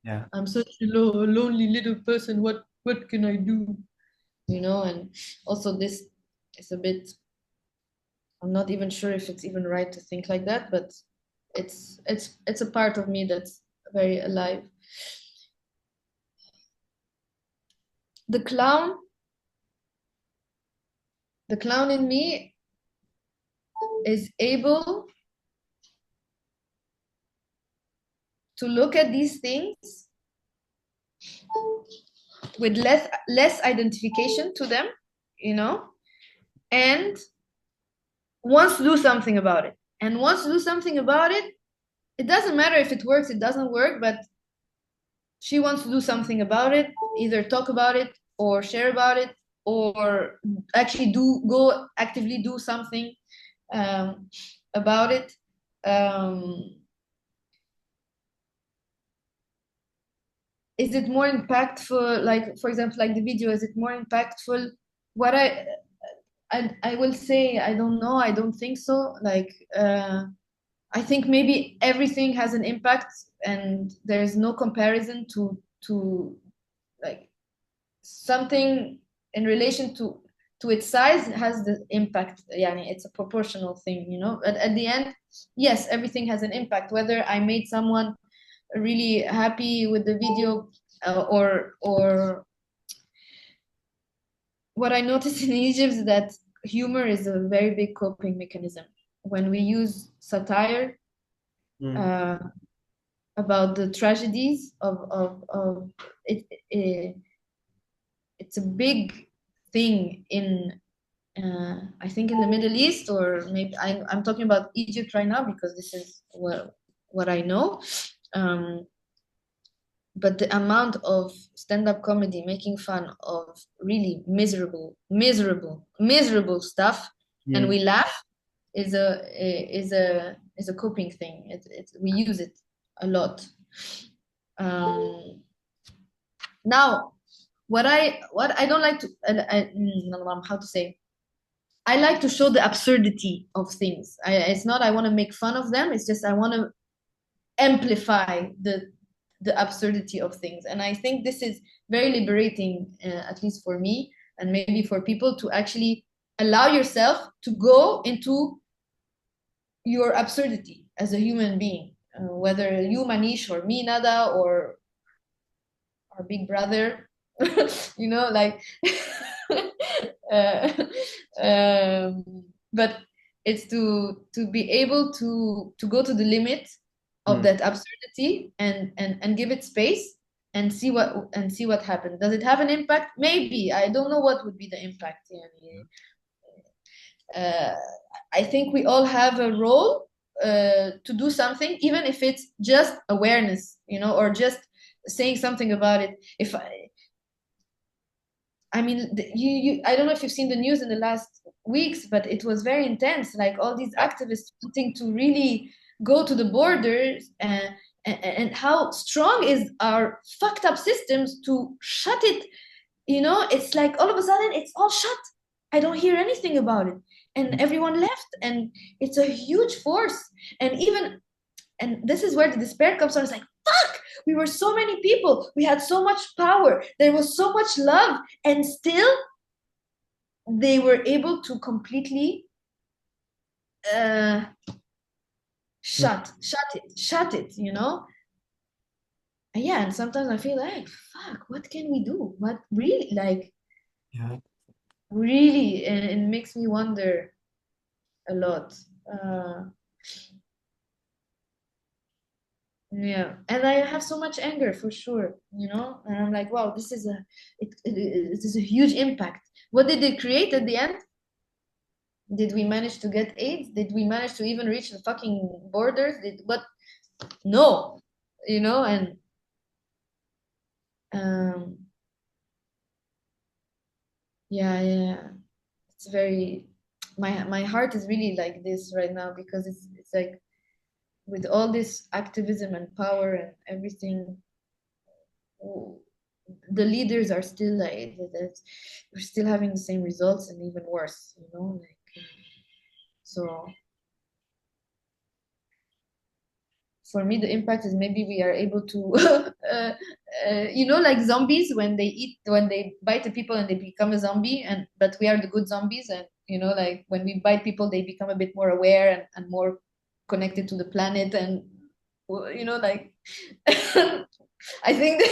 Speaker 1: Yeah.
Speaker 2: I'm such a lonely little person. What can I do? And also this is a bit, I'm not even sure if it's even right to think like that, but it's a part of me that's very alive. The clown in me is able to look at these things with less identification to them, and wants to do something about it. And wants to do something about it. It doesn't matter if it works, it doesn't work, but she wants to do something about it, either talk about it or share about it, or actually go actively do something about it. Is it more impactful, like, for example, like the video, is it more impactful? What I will say, I don't know, I don't think so. Like, I think maybe everything has an impact, and there's no comparison to like something in relation to its size has the impact. Yani it's a proportional thing, at the end, yes, everything has an impact, whether I made someone really happy with the video, or what I noticed in Egypt is that humor is a very big coping mechanism. When we use satire about the tragedies of it, it's a big thing in I think in the Middle East, or maybe I'm talking about Egypt right now because this is what I know. But the amount of stand-up comedy making fun of really miserable stuff, and we laugh, is a coping thing. We use it a lot. Now, what I don't like to how to say, I like to show the absurdity of things. It's not I want to make fun of them. It's just I want to amplify the absurdity of things. And I think this is very liberating, at least for me, and maybe for people, to actually allow yourself to go into your absurdity as a human being, whether you, Manish, or me, Nada, or our big brother, like but it's to be able to go to the limit of that absurdity, and give it space, and see what happens. Does it have an impact? Maybe. I don't know what would be the impact. I think we all have a role to do something, even if it's just awareness, or just saying something about it. I mean, I don't know if you've seen the news in the last weeks, but it was very intense. Like all these activists wanting to really go to the borders, and how strong is our fucked up systems to shut it. It's like all of a sudden it's all shut. I don't hear anything about it, and everyone left, and it's a huge force. And this is where the despair comes from. It's like, fuck, we were so many people, we had so much power, there was so much love, and still they were able to completely shut it. And sometimes I feel like, fuck, what can we do? What really, like, really, and it makes me wonder a lot. And I have so much anger, for sure, and I'm like, wow, this is it is a huge impact. What did it create at the end? Did we manage to get AIDS? Did we manage to even reach the fucking borders? No, and yeah, it's very, my heart is really like this right now, because it's like, with all this activism and power and everything, the leaders are still like that. We're still having the same results, and even worse, so for me, the impact is maybe we are able to, like zombies when they bite the people and they become a zombie, but we are the good zombies, and like when we bite people, they become a bit more aware and more connected to the planet, and like I think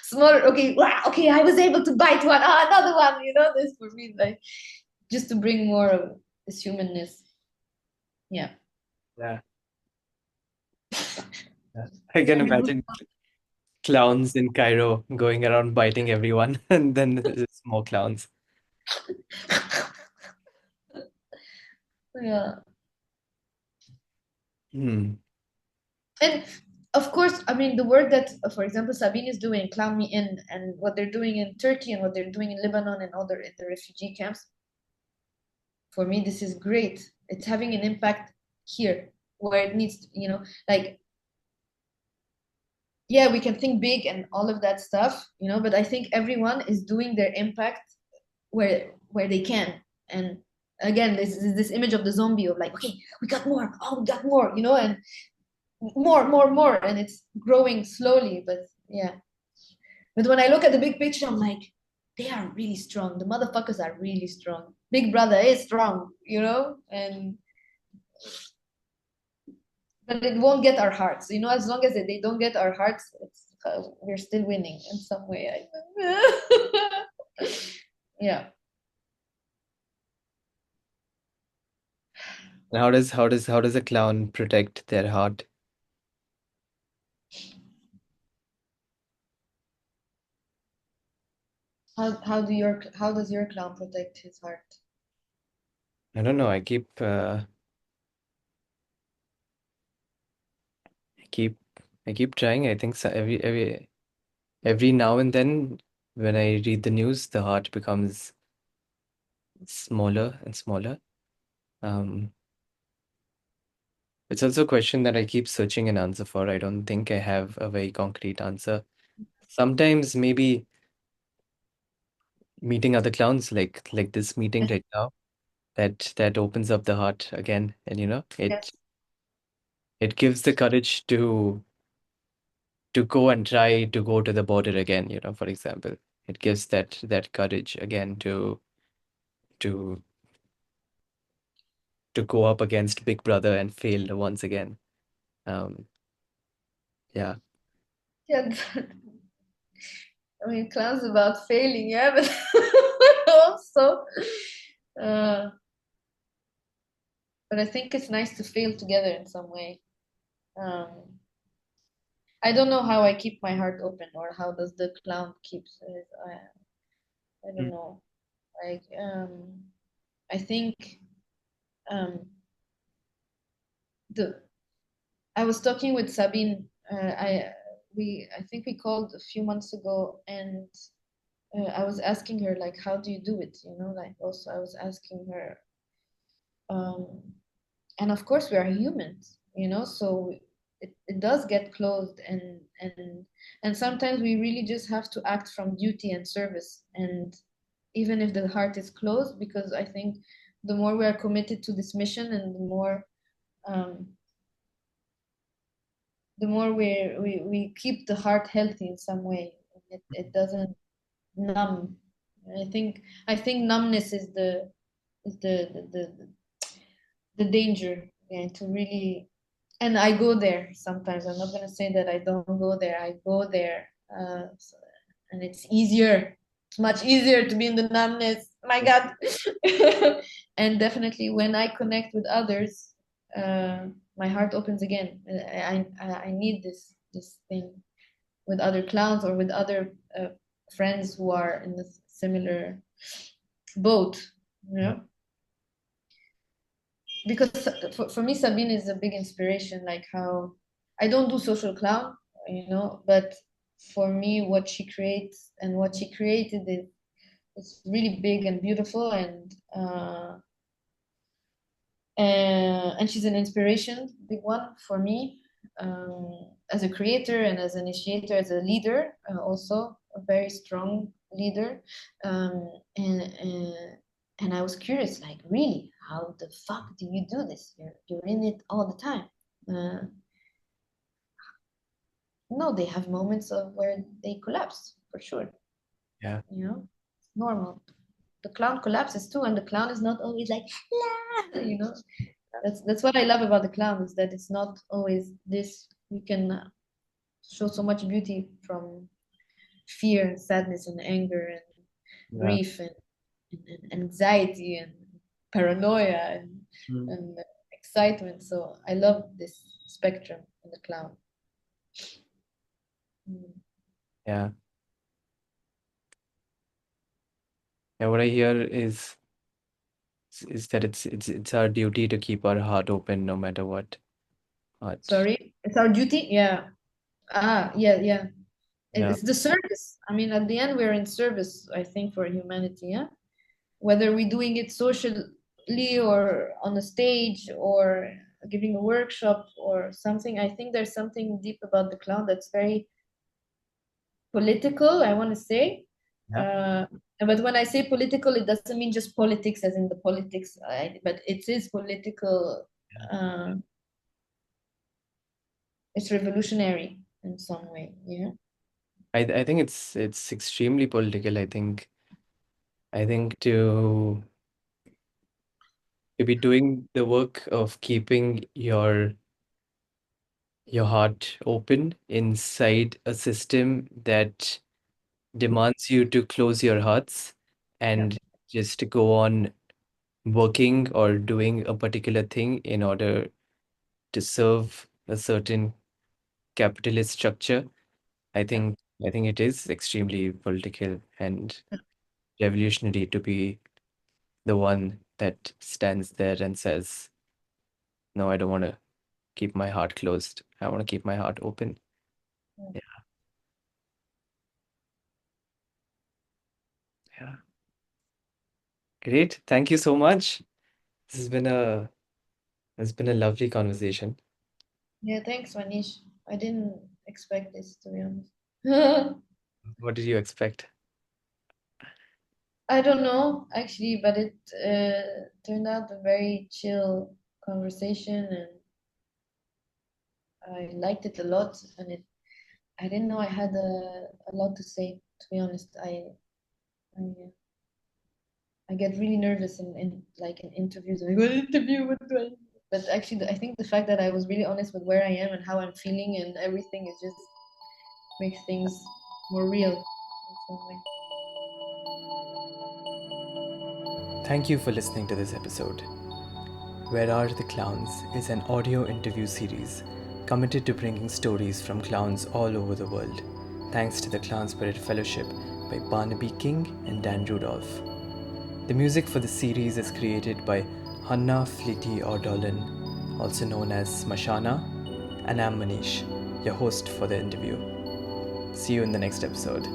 Speaker 2: small. Okay, wow, okay, I was able to bite one. Ah, another one. This for me, like just to bring more of this humanness. Yeah.
Speaker 1: Yeah. I can imagine clowns in Cairo going around biting everyone, and then there's more clowns.
Speaker 2: Yeah.
Speaker 1: Hmm.
Speaker 2: And of course, I mean, the work that, for example, Sabine is doing, Clown Me In, and what they're doing in Turkey and what they're doing in Lebanon and other in the refugee camps, for me, this is great. It's having an impact here where it needs to, like, yeah, we can think big and all of that stuff, but I think everyone is doing their impact where they can. And again, this image of the zombie of like, okay, we got more, oh, we got more, and more, and it's growing slowly. But yeah, but when I look at the big picture, I'm like, they are really strong. The motherfuckers are really strong. Big Brother is strong, and but it won't get our hearts. As long as they don't get our hearts, we're still winning in some way. Yeah.
Speaker 1: And how does a clown protect their heart?
Speaker 2: How does your clown protect his heart?
Speaker 1: I don't know. I keep I keep trying. I think so every now and then when I read the news, the heart becomes smaller and smaller. Um, it's also a question that I keep searching an answer for. I don't think I have a very concrete answer. Sometimes maybe meeting other clowns like this meeting
Speaker 2: Yes.
Speaker 1: right now, that opens up the heart again, and it
Speaker 2: Yes.
Speaker 1: it gives the courage to go and try to go to the border again, for example. It gives that courage again to to go up against Big Brother and fail once again. Um, yeah.
Speaker 2: Yeah. I mean, clowns about failing, yeah, but also, uh, but I think it's nice to fail together in some way. Um, I don't know how I keep my heart open, or how does the clown keeps it. I don't
Speaker 1: Mm.
Speaker 2: know. Like, I think um, the I was talking with Sabine. I think we called a few months ago, and I was asking her like, how do you do it? Like also I was asking her, um, and of course we are humans, so it does get closed, and sometimes we really just have to act from duty and service, and even if the heart is closed, because I think the more we are committed to this mission, and um, the more we keep the heart healthy in some way. It doesn't numb. I think numbness is the danger, yeah, to really. And I go there sometimes. I'm not gonna say that I don't go there. I go there, and it's easier. It's much easier to be in the numbness. My God. And definitely when I connect with others, my heart opens again. I need this thing with other clowns, or with other friends who are in this similar boat. You know, because for me, Sabine is a big inspiration. Like how I don't do social clown, but for me, what she creates and what she created is really big and beautiful, and she's an inspiration, big one for me, as a creator and as an initiator, as a leader, also a very strong leader, um, and, and and I was curious, like, really, how the fuck do you do this? You're in it all the time. No, they have moments of where they collapse for sure.
Speaker 1: Yeah.
Speaker 2: You know, it's normal. The clown collapses too, and the clown is not always like, "La," you know. That's what I love about the clown is that it's not always this. We can show so much beauty from fear and sadness and anger and
Speaker 1: Yeah.
Speaker 2: grief and anxiety and paranoia
Speaker 1: Mm.
Speaker 2: and excitement. So I love this spectrum in the clown. Mm.
Speaker 1: Yeah. Yeah. What I hear is that it's our duty to keep our heart open no matter what. But
Speaker 2: Sorry, it's our duty. Yeah. Ah, yeah, yeah.
Speaker 1: yeah.
Speaker 2: It's the service. I mean, at the end, we're in service, I think, for humanity. Yeah. Whether we're doing it socially or on a stage or giving a workshop or something, I think there's something deep about the clown that's very political, I want to say.
Speaker 1: Yeah.
Speaker 2: Uh, but when I say political, it doesn't mean just politics as in the politics, but it is political.
Speaker 1: Yeah.
Speaker 2: Uh, it's revolutionary in some way. Yeah.
Speaker 1: I think it's extremely political. I think to be doing the work of keeping your heart open inside a system that demands you to close your hearts
Speaker 2: Yeah.
Speaker 1: and just go on working or doing a particular thing in order to serve a certain capitalist structure. I
Speaker 2: Yeah.
Speaker 1: think I think it is extremely political and revolutionary to be the one that stands there and says, "No, I don't want to keep my heart closed. I want to keep my heart open."
Speaker 2: Yeah.
Speaker 1: Yeah, yeah. Great. Thank you so much. This has been a it's been a lovely conversation.
Speaker 2: Yeah, thanks, Manish. I didn't expect this, to be honest.
Speaker 1: What did you expect?
Speaker 2: I don't know, actually, but it turned out a very chill conversation, and I liked it a lot. And I didn't know I had a lot to say, to be honest. I, I get really nervous in like in interviews. I go interview, what do I? But actually, I think the fact that I was really honest with where I am and how I'm feeling and everything, it just makes things more real in some way.
Speaker 3: Thank you for listening to this episode. Where Are the Clowns is an audio interview series committed to bringing stories from clowns all over the world, thanks to the Clown Spirit Fellowship by Barnaby King and Dan Rudolph. The music for the series is created by Hanna Fleety Ordolin, also known as Mashana, and I'm Manish, your host for the interview. See you in the next episode.